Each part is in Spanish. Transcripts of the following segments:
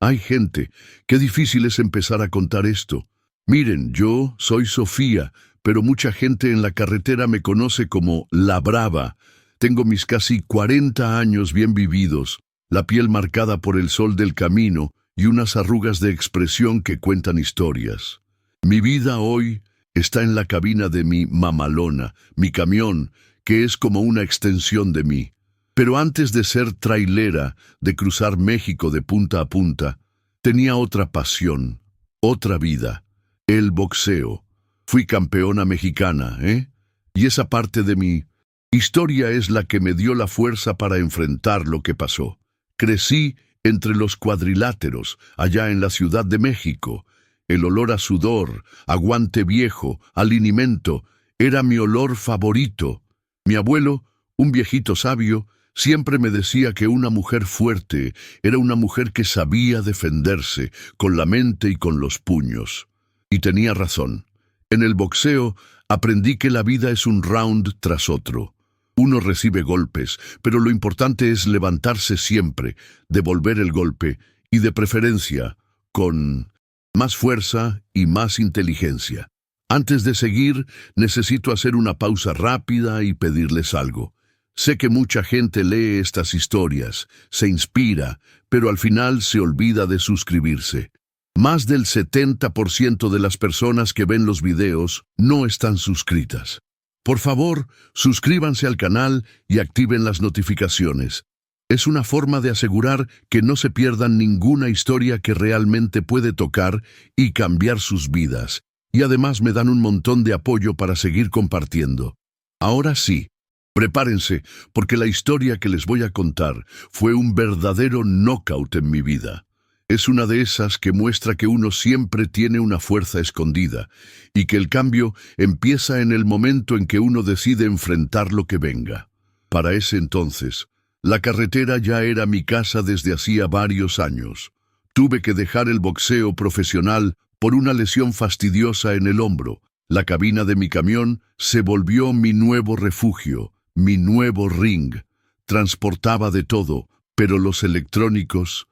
Hay gente, qué difícil es empezar a contar esto. Miren, yo soy Sofía, pero mucha gente en la carretera me conoce como La Brava. Tengo mis casi 40 años bien vividos, la piel marcada por el sol del camino y unas arrugas de expresión que cuentan historias. Mi vida hoy está en la cabina de mi mamalona, mi camión, que es como una extensión de mí. Pero antes de ser trailera, de cruzar México de punta a punta, tenía otra pasión, otra vida, el boxeo. Fui campeona mexicana, ¿eh? Y esa parte de mi historia es la que me dio la fuerza para enfrentar lo que pasó. Crecí entre los cuadriláteros, allá en la Ciudad de México. El olor a sudor, a guante viejo, a linimento, era mi olor favorito. Mi abuelo, un viejito sabio, siempre me decía que una mujer fuerte era una mujer que sabía defenderse, con la mente y con los puños. Y tenía razón. En el boxeo aprendí que la vida es un round tras otro. Uno recibe golpes, pero lo importante es levantarse siempre, devolver el golpe y, de preferencia, con más fuerza y más inteligencia. Antes de seguir, necesito hacer una pausa rápida y pedirles algo. Sé que mucha gente lee estas historias, se inspira, pero al final se olvida de suscribirse. Más del 70% de las personas que ven los videos no están suscritas. Por favor, suscríbanse al canal y activen las notificaciones. Es una forma de asegurar que no se pierdan ninguna historia que realmente puede tocar y cambiar sus vidas. Y además me dan un montón de apoyo para seguir compartiendo. Ahora sí, prepárense, porque la historia que les voy a contar fue un verdadero knockout en mi vida. Es una de esas que muestra que uno siempre tiene una fuerza escondida y que el cambio empieza en el momento en que uno decide enfrentar lo que venga. Para ese entonces, la carretera ya era mi casa desde hacía varios años. Tuve que dejar el boxeo profesional por una lesión fastidiosa en el hombro. La cabina de mi camión se volvió mi nuevo refugio, mi nuevo ring. Transportaba de todo, pero los electrónicos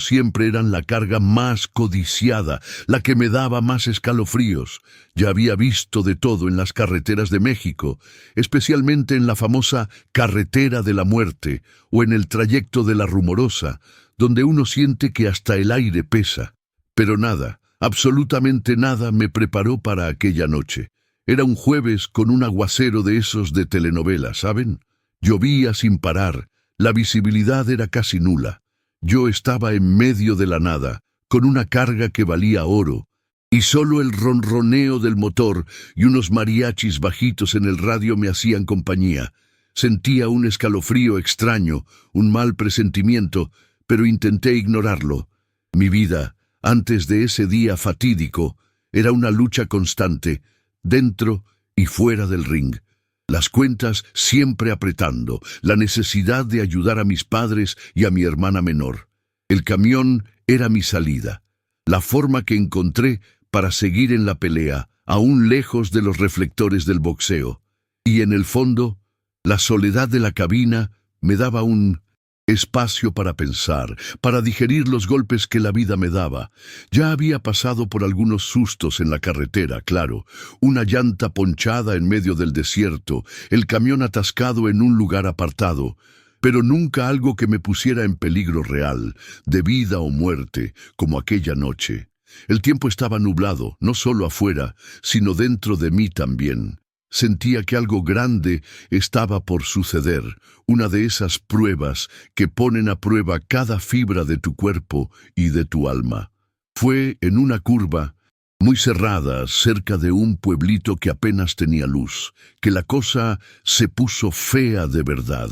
siempre eran la carga más codiciada, la que me daba más escalofríos. Ya había visto de todo en las carreteras de México, especialmente en la famosa Carretera de la Muerte o en el trayecto de la Rumorosa, donde uno siente que hasta el aire pesa. Pero nada, absolutamente nada me preparó para aquella noche. Era un jueves con un aguacero de esos de telenovela, ¿saben? Llovía sin parar, la visibilidad era casi nula. Yo estaba en medio de la nada, con una carga que valía oro, y solo el ronroneo del motor y unos mariachis bajitos en el radio me hacían compañía. Sentía un escalofrío extraño, un mal presentimiento, pero intenté ignorarlo. Mi vida, antes de ese día fatídico, era una lucha constante, dentro y fuera del ring. Las cuentas siempre apretando, la necesidad de ayudar a mis padres y a mi hermana menor. El camión era mi salida, la forma que encontré para seguir en la pelea, aún lejos de los reflectores del boxeo. Y en el fondo, la soledad de la cabina me daba un espacio para pensar, para digerir los golpes que la vida me daba. Ya había pasado por algunos sustos en la carretera, claro, una llanta ponchada en medio del desierto, el camión atascado en un lugar apartado, pero nunca algo que me pusiera en peligro real, de vida o muerte, como aquella noche. El tiempo estaba nublado, no solo afuera, sino dentro de mí también. Sentía que algo grande estaba por suceder, una de esas pruebas que ponen a prueba cada fibra de tu cuerpo y de tu alma. Fue en una curva muy cerrada, cerca de un pueblito que apenas tenía luz, que la cosa se puso fea de verdad.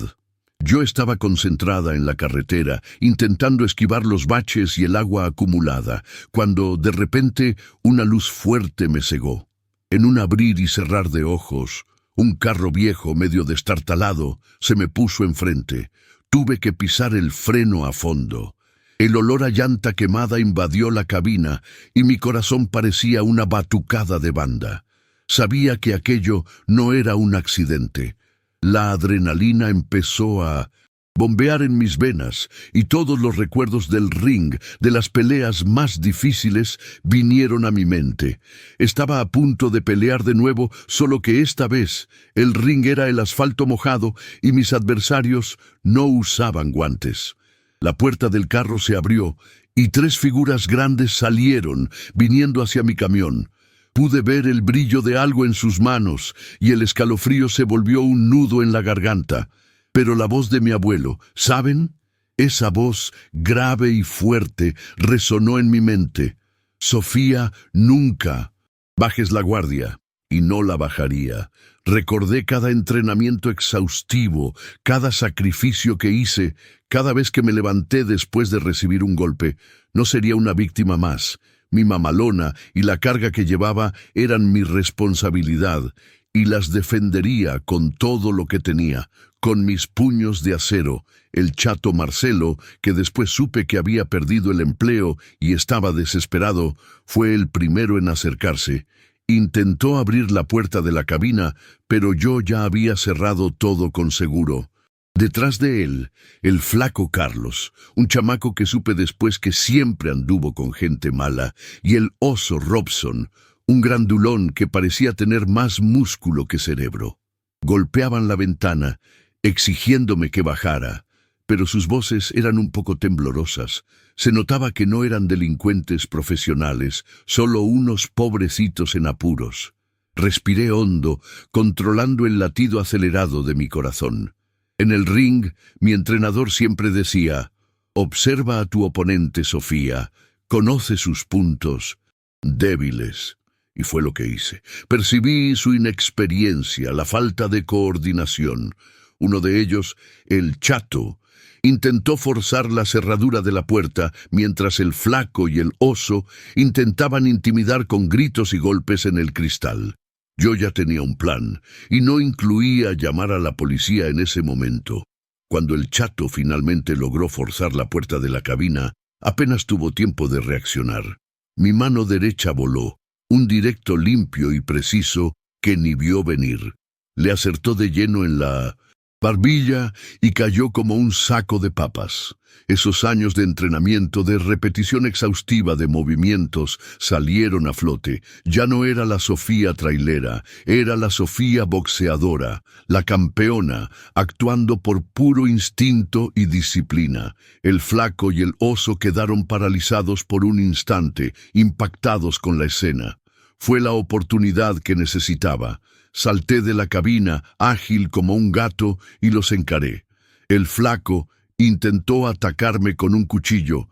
Yo estaba concentrada en la carretera, intentando esquivar los baches y el agua acumulada, cuando de repente una luz fuerte me cegó. En un abrir y cerrar de ojos, un carro viejo medio destartalado se me puso enfrente. Tuve que pisar el freno a fondo. El olor a llanta quemada invadió la cabina y mi corazón parecía una batucada de banda. Sabía que aquello no era un accidente. La adrenalina empezó a bombear en mis venas, y todos los recuerdos del ring, de las peleas más difíciles, vinieron a mi mente. Estaba a punto de pelear de nuevo, solo que esta vez el ring era el asfalto mojado y mis adversarios no usaban guantes. La puerta del carro se abrió y 3 figuras grandes salieron, viniendo hacia mi camión. Pude ver el brillo de algo en sus manos y el escalofrío se volvió un nudo en la garganta. Pero la voz de mi abuelo, ¿saben? Esa voz grave y fuerte resonó en mi mente. Sofía, nunca bajes la guardia. Y no la bajaría. Recordé cada entrenamiento exhaustivo, cada sacrificio que hice, cada vez que me levanté después de recibir un golpe. No sería una víctima más. Mi mamalona y la carga que llevaba eran mi responsabilidad, y las defendería con todo lo que tenía, con mis puños de acero. El chato Marcelo, que después supe que había perdido el empleo y estaba desesperado, fue el primero en acercarse. Intentó abrir la puerta de la cabina, pero yo ya había cerrado todo con seguro. Detrás de él, el flaco Carlos, un chamaco que supe después que siempre anduvo con gente mala, y el oso Robson, un grandulón que parecía tener más músculo que cerebro. Golpeaban la ventana, exigiéndome que bajara, pero sus voces eran un poco temblorosas. Se notaba que no eran delincuentes profesionales, solo unos pobrecitos en apuros. Respiré hondo, controlando el latido acelerado de mi corazón. En el ring, mi entrenador siempre decía: observa a tu oponente, Sofía, conoce sus puntos débiles. Y fue lo que hice. Percibí su inexperiencia, la falta de coordinación. Uno de ellos, el chato, intentó forzar la cerradura de la puerta, mientras el flaco y el oso intentaban intimidar con gritos y golpes en el cristal. Yo ya tenía un plan, y no incluía llamar a la policía en ese momento. Cuando el chato finalmente logró forzar la puerta de la cabina, apenas tuvo tiempo de reaccionar. Mi mano derecha voló, un directo limpio y preciso que ni vio venir. Le acertó de lleno en la barbilla y cayó como un saco de papas. Esos años de entrenamiento, de repetición exhaustiva de movimientos, salieron a flote. Ya no era la Sofía trailera, era la Sofía boxeadora, la campeona, actuando por puro instinto y disciplina. El flaco y el oso quedaron paralizados por un instante, impactados con la escena. Fue la oportunidad que necesitaba. Salté de la cabina, ágil como un gato, y los encaré. El flaco intentó atacarme con un cuchillo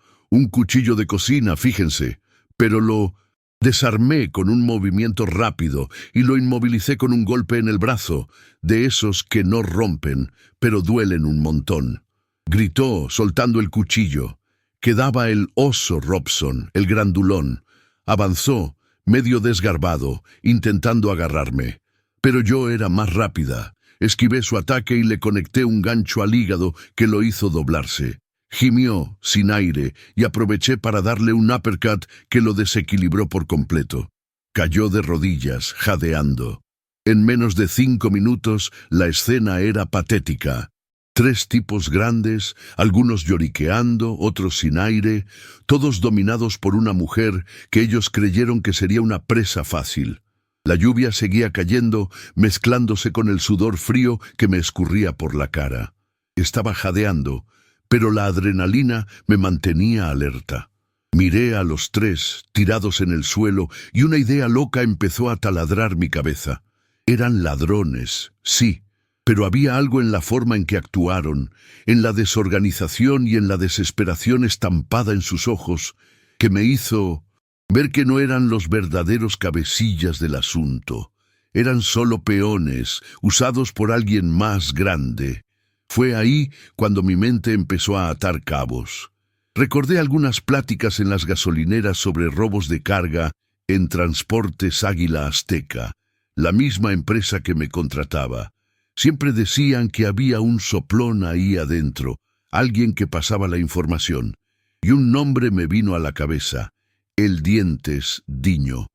de cocina, fíjense, pero lo desarmé con un movimiento rápido y lo inmovilicé con un golpe en el brazo, de esos que no rompen, pero duelen un montón. Gritó, soltando el cuchillo. Quedaba el oso Robson, el grandulón. Avanzó, medio desgarbado, intentando agarrarme. Pero yo era más rápida. Esquivé su ataque y le conecté un gancho al hígado que lo hizo doblarse. Gimió, sin aire, y aproveché para darle un uppercut que lo desequilibró por completo. Cayó de rodillas, jadeando. En menos de 5 minutos, la escena era patética. 3 tipos grandes, algunos lloriqueando, otros sin aire, todos dominados por una mujer que ellos creyeron que sería una presa fácil. La lluvia seguía cayendo, mezclándose con el sudor frío que me escurría por la cara. Estaba jadeando, pero la adrenalina me mantenía alerta. Miré a los 3, tirados en el suelo, y una idea loca empezó a taladrar mi cabeza. Eran ladrones, sí, pero había algo en la forma en que actuaron, en la desorganización y en la desesperación estampada en sus ojos, que me hizo ver que no eran los verdaderos cabecillas del asunto. Eran solo peones, usados por alguien más grande. Fue ahí cuando mi mente empezó a atar cabos. Recordé algunas pláticas en las gasolineras sobre robos de carga en Transportes Águila Azteca, la misma empresa que me contrataba. Siempre decían que había un soplón ahí adentro, alguien que pasaba la información. Y un nombre me vino a la cabeza: el Dientes Diño.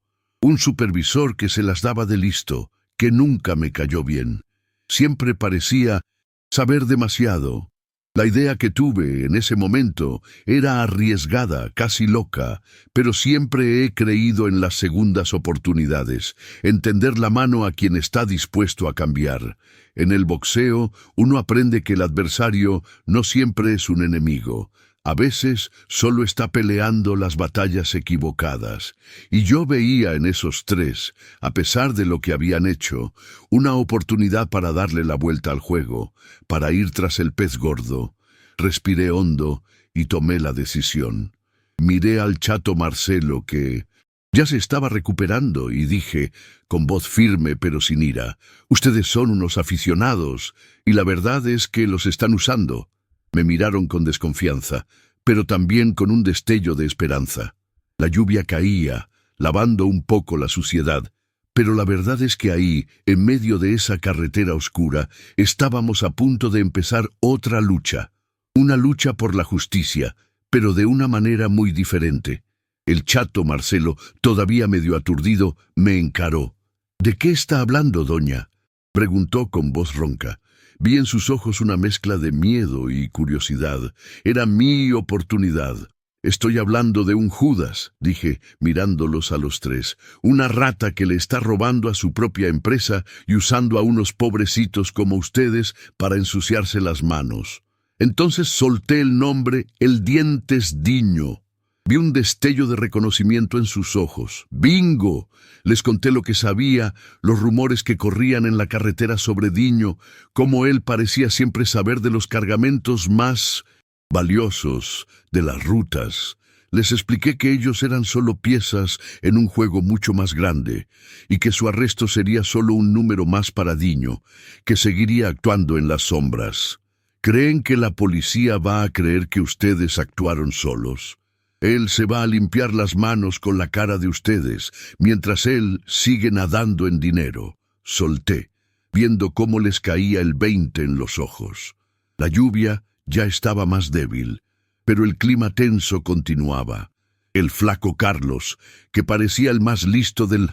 Un supervisor que se las daba de listo, que nunca me cayó bien. Siempre parecía saber demasiado. La idea que tuve en ese momento era arriesgada, casi loca, pero siempre he creído en las segundas oportunidades, en tender la mano a quien está dispuesto a cambiar. En el boxeo, uno aprende que el adversario no siempre es un enemigo. A veces solo está peleando las batallas equivocadas. Y yo veía en esos tres, a pesar de lo que habían hecho, una oportunidad para darle la vuelta al juego, para ir tras el pez gordo. Respiré hondo y tomé la decisión. Miré al chato Marcelo que ya se estaba recuperando y dije, con voz firme pero sin ira, «Ustedes son unos aficionados y la verdad es que los están usando». Me miraron con desconfianza, pero también con un destello de esperanza. La lluvia caía, lavando un poco la suciedad, pero la verdad es que ahí, en medio de esa carretera oscura, estábamos a punto de empezar otra lucha. Una lucha por la justicia, pero de una manera muy diferente. El chato Marcelo, todavía medio aturdido, me encaró. «¿De qué está hablando, doña?», preguntó con voz ronca. Vi en sus ojos una mezcla de miedo y curiosidad. Era mi oportunidad. «Estoy hablando de un Judas», dije, mirándolos a los tres. «Una rata que le está robando a su propia empresa y usando a unos pobrecitos como ustedes para ensuciarse las manos». Entonces solté el nombre, el Dientes Diño. Vi un destello de reconocimiento en sus ojos. ¡Bingo! Les conté lo que sabía, los rumores que corrían en la carretera sobre Diño, cómo él parecía siempre saber de los cargamentos más valiosos de las rutas. Les expliqué que ellos eran solo piezas en un juego mucho más grande, y que su arresto sería solo un número más para Diño, que seguiría actuando en las sombras. ¿Creen que la policía va a creer que ustedes actuaron solos? Él se va a limpiar las manos con la cara de ustedes, mientras él sigue nadando en dinero. Solté, viendo cómo les caía el 20 en los ojos. La lluvia ya estaba más débil, pero el clima tenso continuaba. El flaco Carlos, que parecía el más listo del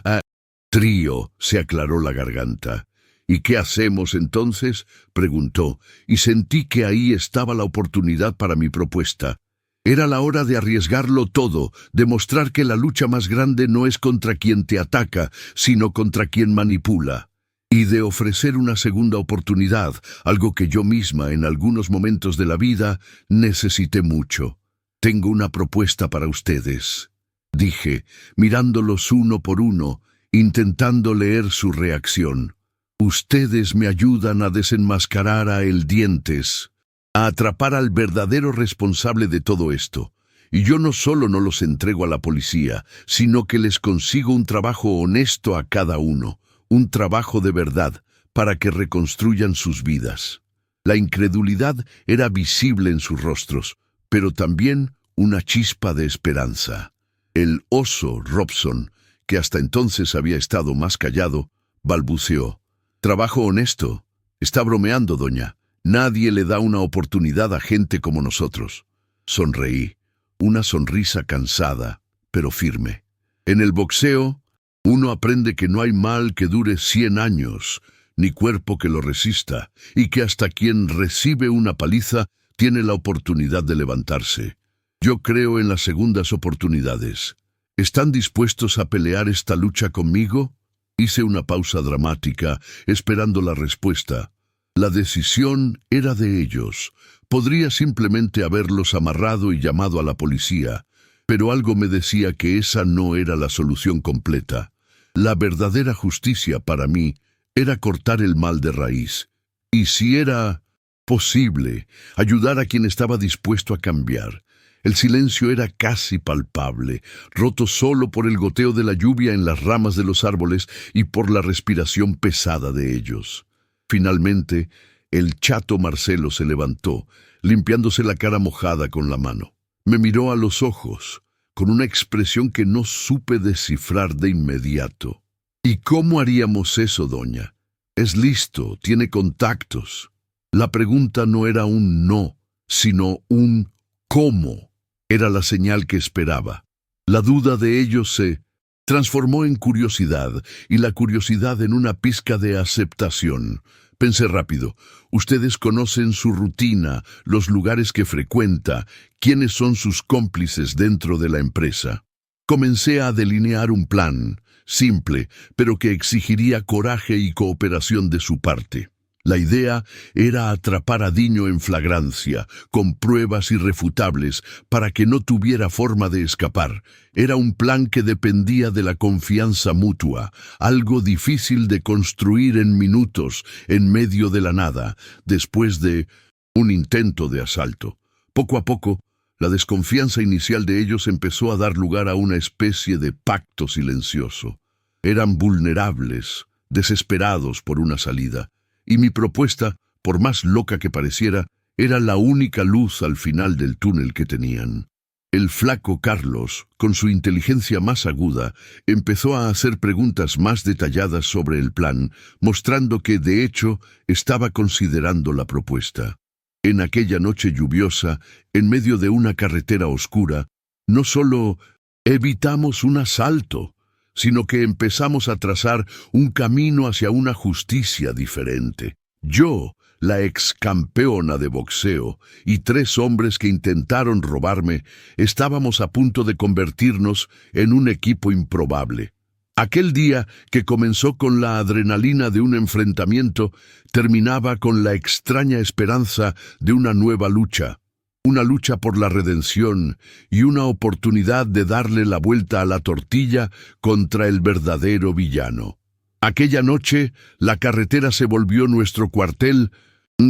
trío, se aclaró la garganta. «¿Y qué hacemos entonces?», preguntó, y sentí que ahí estaba la oportunidad para mi propuesta. Era la hora de arriesgarlo todo, demostrar que la lucha más grande no es contra quien te ataca, sino contra quien manipula. Y de ofrecer una segunda oportunidad, algo que yo misma en algunos momentos de la vida necesité mucho. «Tengo una propuesta para ustedes», dije, mirándolos uno por uno, intentando leer su reacción. «Ustedes me ayudan a desenmascarar a el Dientes, a atrapar al verdadero responsable de todo esto. Y yo no solo no los entrego a la policía, sino que les consigo un trabajo honesto a cada uno, un trabajo de verdad, para que reconstruyan sus vidas». La incredulidad era visible en sus rostros, pero también una chispa de esperanza. El oso Robson, que hasta entonces había estado más callado, balbuceó: «Trabajo honesto. Está bromeando, doña. Nadie le da una oportunidad a gente como nosotros». Sonreí, una sonrisa cansada, pero firme. En el boxeo, uno aprende que no hay mal que dure 100 años, ni cuerpo que lo resista, y que hasta quien recibe una paliza tiene la oportunidad de levantarse. Yo creo en las segundas oportunidades. ¿Están dispuestos a pelear esta lucha conmigo? Hice una pausa dramática, esperando la respuesta. La decisión era de ellos. Podría simplemente haberlos amarrado y llamado a la policía, pero algo me decía que esa no era la solución completa. La verdadera justicia para mí era cortar el mal de raíz. Y si era posible, ayudar a quien estaba dispuesto a cambiar. El silencio era casi palpable, roto solo por el goteo de la lluvia en las ramas de los árboles y por la respiración pesada de ellos. Finalmente, el chato Marcelo se levantó, limpiándose la cara mojada con la mano. Me miró a los ojos, con una expresión que no supe descifrar de inmediato. «¿Y cómo haríamos eso, doña? Es listo, tiene contactos». La pregunta no era un no, sino un ¿cómo? Era la señal que esperaba. La duda de ellos se transformó en curiosidad, y la curiosidad en una pizca de aceptación. Pensé rápido. Ustedes conocen su rutina, los lugares que frecuenta, quiénes son sus cómplices dentro de la empresa. Comencé a delinear un plan, simple, pero que exigiría coraje y cooperación de su parte. La idea era atrapar a Diño en flagrancia, con pruebas irrefutables, para que no tuviera forma de escapar. Era un plan que dependía de la confianza mutua, algo difícil de construir en minutos, en medio de la nada, después de un intento de asalto. Poco a poco, la desconfianza inicial de ellos empezó a dar lugar a una especie de pacto silencioso. Eran vulnerables, desesperados por una salida. Y mi propuesta, por más loca que pareciera, era la única luz al final del túnel que tenían. El flaco Carlos, con su inteligencia más aguda, empezó a hacer preguntas más detalladas sobre el plan, mostrando que, de hecho, estaba considerando la propuesta. En aquella noche lluviosa, en medio de una carretera oscura, no solo evitamos un asalto, sino que empezamos a trazar un camino hacia una justicia diferente. Yo, la ex campeona de boxeo, y 3 hombres que intentaron robarme, estábamos a punto de convertirnos en un equipo improbable. Aquel día, que comenzó con la adrenalina de un enfrentamiento, terminaba con la extraña esperanza de una nueva lucha. Una lucha por la redención y una oportunidad de darle la vuelta a la tortilla contra el verdadero villano. Aquella noche, la carretera se volvió nuestro cuartel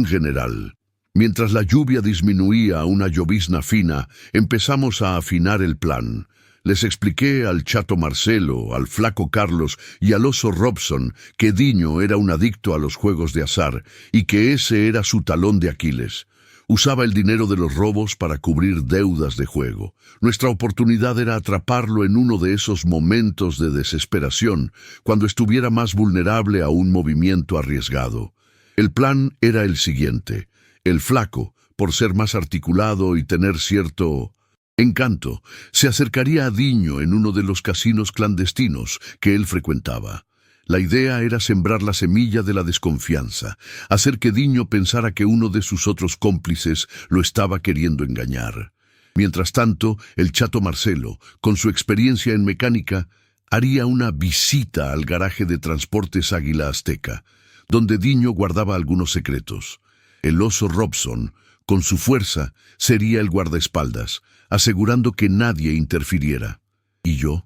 general. Mientras la lluvia disminuía a una llovizna fina, empezamos a afinar el plan. Les expliqué al chato Marcelo, al flaco Carlos y al oso Robson que Diño era un adicto a los juegos de azar y que ese era su talón de Aquiles. Usaba el dinero de los robos para cubrir deudas de juego. Nuestra oportunidad era atraparlo en uno de esos momentos de desesperación, cuando estuviera más vulnerable a un movimiento arriesgado. El plan era el siguiente. El flaco, por ser más articulado y tener cierto encanto, se acercaría a Diño en uno de los casinos clandestinos que él frecuentaba. La idea era sembrar la semilla de la desconfianza, hacer que Diño pensara que uno de sus otros cómplices lo estaba queriendo engañar. Mientras tanto, el chato Marcelo, con su experiencia en mecánica, haría una visita al garaje de transportes Águila Azteca, donde Diño guardaba algunos secretos. El oso Robson, con su fuerza, sería el guardaespaldas, asegurando que nadie interfiriera. Y yo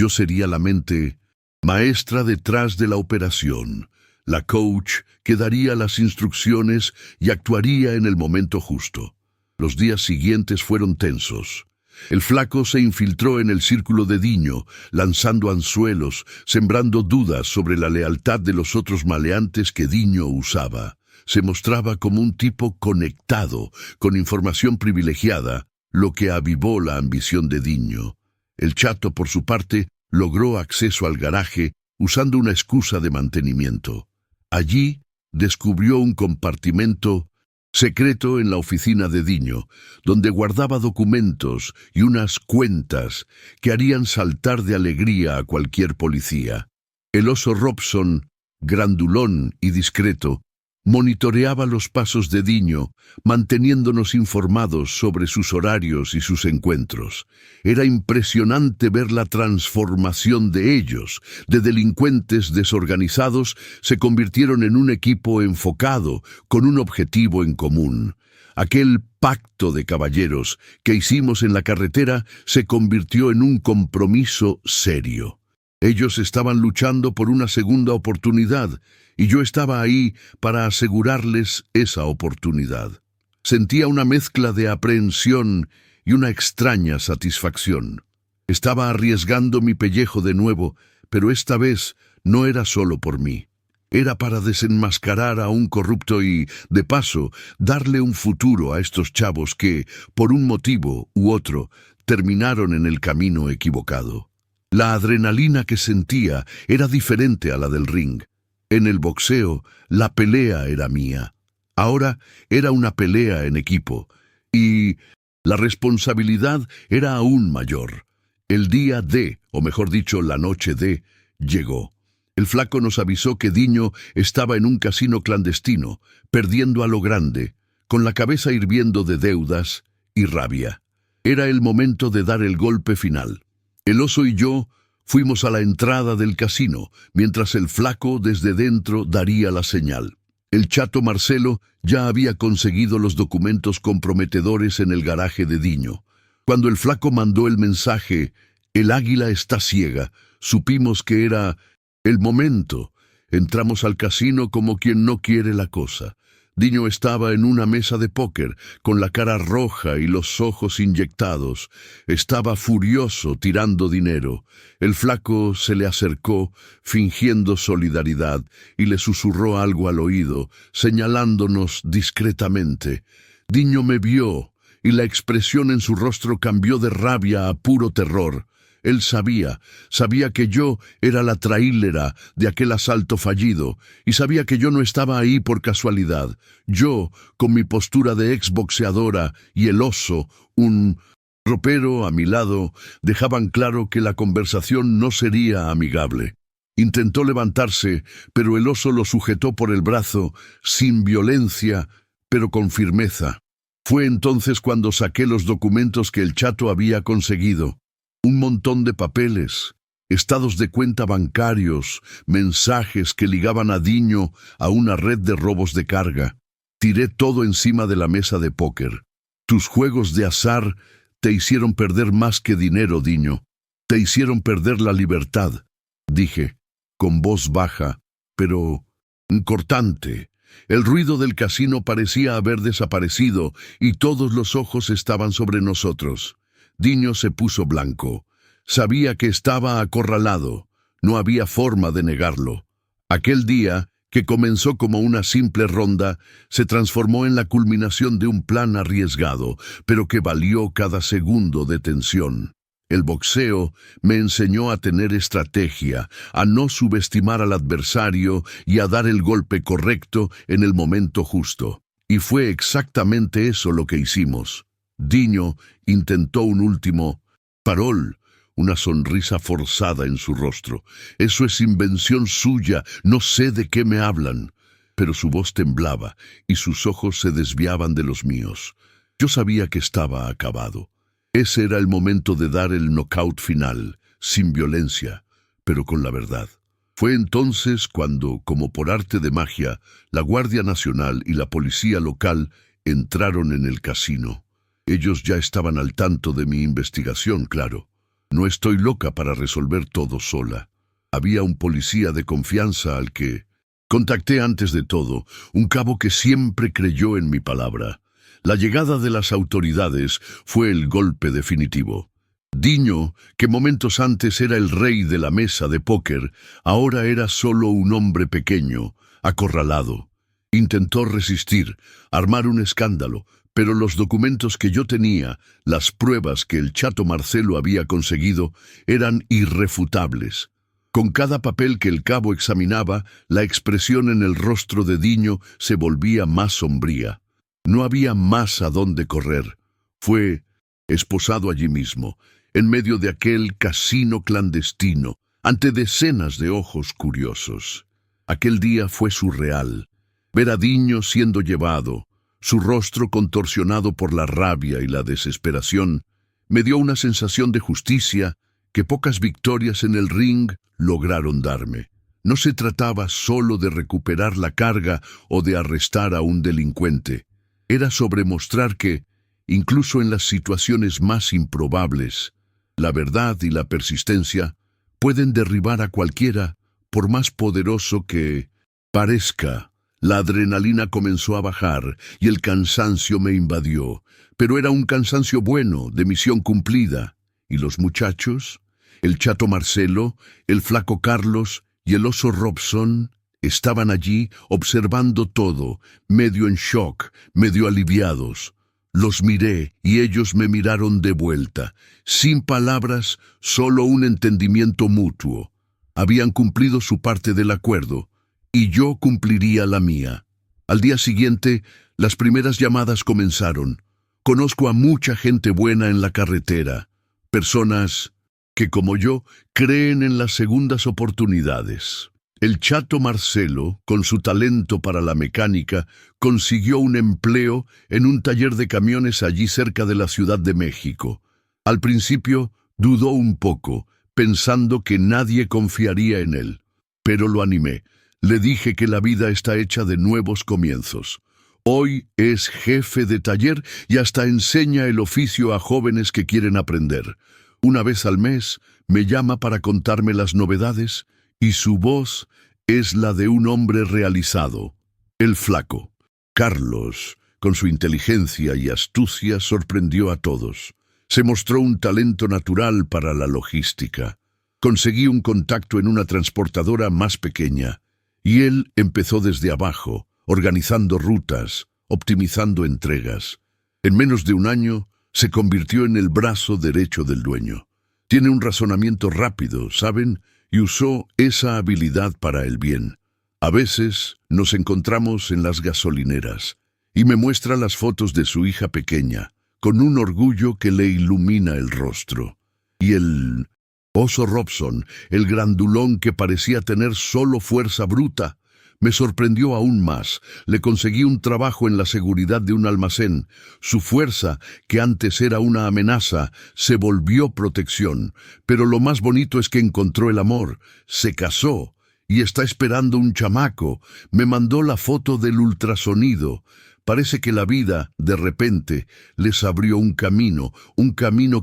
sería la mente maestra detrás de la operación, la coach que daría las instrucciones y actuaría en el momento justo. Los días siguientes fueron tensos. El flaco se infiltró en el círculo de Diño, lanzando anzuelos, sembrando dudas sobre la lealtad de los otros maleantes que Diño usaba. Se mostraba como un tipo conectado, con información privilegiada, lo que avivó la ambición de Diño. El chato, por su parte, logró acceso al garaje usando una excusa de mantenimiento. Allí descubrió un compartimento secreto en la oficina de Diño, donde guardaba documentos y unas cuentas que harían saltar de alegría a cualquier policía. El oso Robson, grandulón y discreto, monitoreaba los pasos de Diño, manteniéndonos informados sobre sus horarios y sus encuentros. Era impresionante ver la transformación de ellos. De delincuentes desorganizados se convirtieron en un equipo enfocado, con un objetivo en común. Aquel pacto de caballeros que hicimos en la carretera se convirtió en un compromiso serio. Ellos estaban luchando por una segunda oportunidad, y yo estaba ahí para asegurarles esa oportunidad. Sentía una mezcla de aprehensión y una extraña satisfacción. Estaba arriesgando mi pellejo de nuevo, pero esta vez no era solo por mí. Era para desenmascarar a un corrupto y, de paso, darle un futuro a estos chavos que, por un motivo u otro, terminaron en el camino equivocado. La adrenalina que sentía era diferente a la del ring. En el boxeo, la pelea era mía. Ahora era una pelea en equipo, y la responsabilidad era aún mayor. El día D, o mejor dicho, la noche D, llegó. El flaco nos avisó que Diño estaba en un casino clandestino, perdiendo a lo grande, con la cabeza hirviendo de deudas y rabia. Era el momento de dar el golpe final. El oso y yo fuimos a la entrada del casino, mientras el flaco desde dentro daría la señal. El chato Marcelo ya había conseguido los documentos comprometedores en el garaje de Diño. Cuando el flaco mandó el mensaje, "El águila está ciega", supimos que era el momento. Entramos al casino como quien no quiere la cosa. Diño estaba en una mesa de póker, con la cara roja y los ojos inyectados. Estaba furioso, tirando dinero. El flaco se le acercó, fingiendo solidaridad, y le susurró algo al oído, señalándonos discretamente. Diño me vio, y la expresión en su rostro cambió de rabia a puro terror. Él sabía que yo era la traílera de aquel asalto fallido, y sabía que yo no estaba ahí por casualidad. Yo, con mi postura de exboxeadora, y el oso, un ropero a mi lado, dejaban claro que la conversación no sería amigable. Intentó levantarse, pero el oso lo sujetó por el brazo, sin violencia, pero con firmeza. Fue entonces cuando saqué los documentos que el chato había conseguido. Un montón de papeles, estados de cuenta bancarios, mensajes que ligaban a Diño a una red de robos de carga. Tiré todo encima de la mesa de póker. Tus juegos de azar te hicieron perder más que dinero, Diño. Te hicieron perder la libertad, dije, con voz baja, pero cortante. El ruido del casino parecía haber desaparecido y todos los ojos estaban sobre nosotros. Diño se puso blanco. Sabía que estaba acorralado. No había forma de negarlo. Aquel día, que comenzó como una simple ronda, se transformó en la culminación de un plan arriesgado, pero que valió cada segundo de tensión. El boxeo me enseñó a tener estrategia, a no subestimar al adversario y a dar el golpe correcto en el momento justo. Y fue exactamente eso lo que hicimos. Diño intentó un último parol, una sonrisa forzada en su rostro. Eso es invención suya, no sé de qué me hablan. Pero su voz temblaba y sus ojos se desviaban de los míos. Yo sabía que estaba acabado. Ese era el momento de dar el knockout final, sin violencia, pero con la verdad. Fue entonces cuando, como por arte de magia, la Guardia Nacional y la policía local entraron en el casino. Ellos ya estaban al tanto de mi investigación, claro. No estoy loca para resolver todo sola. Había un policía de confianza al que contacté antes de todo, un cabo que siempre creyó en mi palabra. La llegada de las autoridades fue el golpe definitivo. Diño, que momentos antes era el rey de la mesa de póker, ahora era solo un hombre pequeño, acorralado. Intentó resistir, armar un escándalo, pero los documentos que yo tenía, las pruebas que el chato Marcelo había conseguido, eran irrefutables. Con cada papel que el cabo examinaba, la expresión en el rostro de Diño se volvía más sombría. No había más a dónde correr. Fue esposado allí mismo, en medio de aquel casino clandestino, ante decenas de ojos curiosos. Aquel día fue surreal. Ver a Diño siendo llevado, su rostro contorsionado por la rabia y la desesperación, me dio una sensación de justicia que pocas victorias en el ring lograron darme. No se trataba solo de recuperar la carga o de arrestar a un delincuente. Era sobre mostrar que, incluso en las situaciones más improbables, la verdad y la persistencia pueden derribar a cualquiera, por más poderoso que parezca. La adrenalina comenzó a bajar y el cansancio me invadió, pero era un cansancio bueno, de misión cumplida. ¿Y los muchachos? El chato Marcelo, el flaco Carlos y el oso Robson estaban allí observando todo, medio en shock, medio aliviados. Los miré y ellos me miraron de vuelta, sin palabras, solo un entendimiento mutuo. Habían cumplido su parte del acuerdo, y yo cumpliría la mía. Al día siguiente, las primeras llamadas comenzaron. Conozco a mucha gente buena en la carretera, personas que, como yo, creen en las segundas oportunidades. El chato Marcelo, con su talento para la mecánica, consiguió un empleo en un taller de camiones allí cerca de la Ciudad de México. Al principio dudó un poco, pensando que nadie confiaría en él. Pero lo animé. Le dije que la vida está hecha de nuevos comienzos. Hoy es jefe de taller y hasta enseña el oficio a jóvenes que quieren aprender. Una vez al mes me llama para contarme las novedades y su voz es la de un hombre realizado, el Flaco. Carlos, con su inteligencia y astucia, sorprendió a todos. Se mostró un talento natural para la logística. Conseguí un contacto en una transportadora más pequeña, y él empezó desde abajo, organizando rutas, optimizando entregas. En menos de un año, se convirtió en el brazo derecho del dueño. Tiene un razonamiento rápido, ¿saben? Y usó esa habilidad para el bien. A veces nos encontramos en las gasolineras, y me muestra las fotos de su hija pequeña, con un orgullo que le ilumina el rostro. Y el oso Robson, el grandulón que parecía tener solo fuerza bruta, me sorprendió aún más. Le conseguí un trabajo en la seguridad de un almacén. Su fuerza, que antes era una amenaza, se volvió protección. Pero lo más bonito es que encontró el amor, se casó y está esperando un chamaco. Me mandó la foto del ultrasonido. Parece que la vida, de repente, les abrió un camino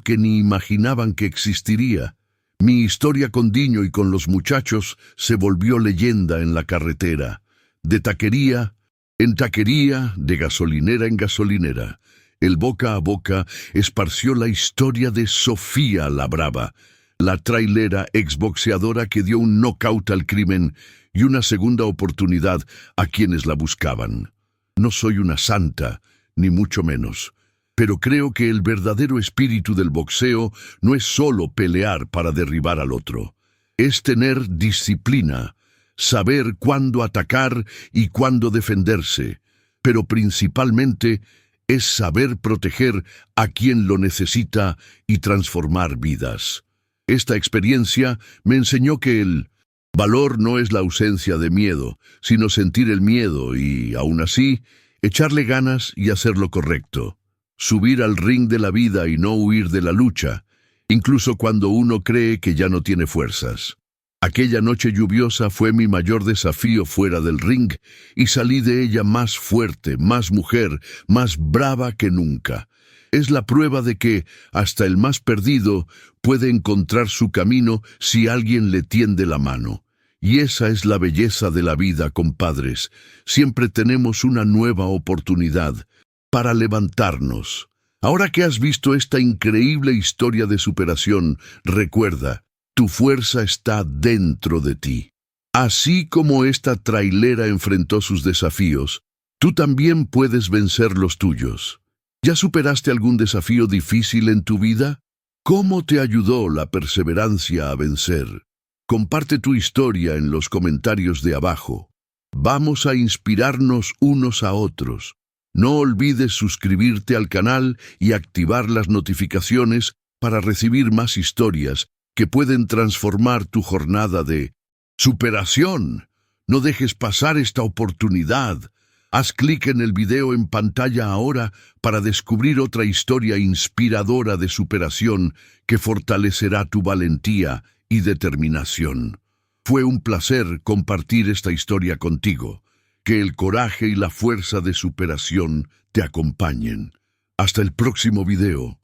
que ni imaginaban que existiría. Mi historia con Diño y con los muchachos se volvió leyenda en la carretera, de taquería en taquería, de gasolinera en gasolinera. El boca a boca esparció la historia de Sofía la Brava, la trailera exboxeadora que dio un knockout al crimen y una segunda oportunidad a quienes la buscaban. No soy una santa, ni mucho menos. Pero creo que el verdadero espíritu del boxeo no es solo pelear para derribar al otro. Es tener disciplina, saber cuándo atacar y cuándo defenderse, pero principalmente es saber proteger a quien lo necesita y transformar vidas. Esta experiencia me enseñó que el valor no es la ausencia de miedo, sino sentir el miedo y, aún así, echarle ganas y hacer lo correcto. Subir al ring de la vida y no huir de la lucha, incluso cuando uno cree que ya no tiene fuerzas. Aquella noche lluviosa fue mi mayor desafío fuera del ring y salí de ella más fuerte, más mujer, más brava que nunca. Es la prueba de que hasta el más perdido puede encontrar su camino si alguien le tiende la mano. Y esa es la belleza de la vida, compadres. Siempre tenemos una nueva oportunidad para levantarnos. Ahora que has visto esta increíble historia de superación, recuerda, tu fuerza está dentro de ti. Así como esta trailera enfrentó sus desafíos, tú también puedes vencer los tuyos. ¿Ya superaste algún desafío difícil en tu vida? ¿Cómo te ayudó la perseverancia a vencer? Comparte tu historia en los comentarios de abajo. Vamos a inspirarnos unos a otros. No olvides suscribirte al canal y activar las notificaciones para recibir más historias que pueden transformar tu jornada de superación. No dejes pasar esta oportunidad. Haz clic en el video en pantalla ahora para descubrir otra historia inspiradora de superación que fortalecerá tu valentía y determinación. Fue un placer compartir esta historia contigo. Que el coraje y la fuerza de superación te acompañen. Hasta el próximo video.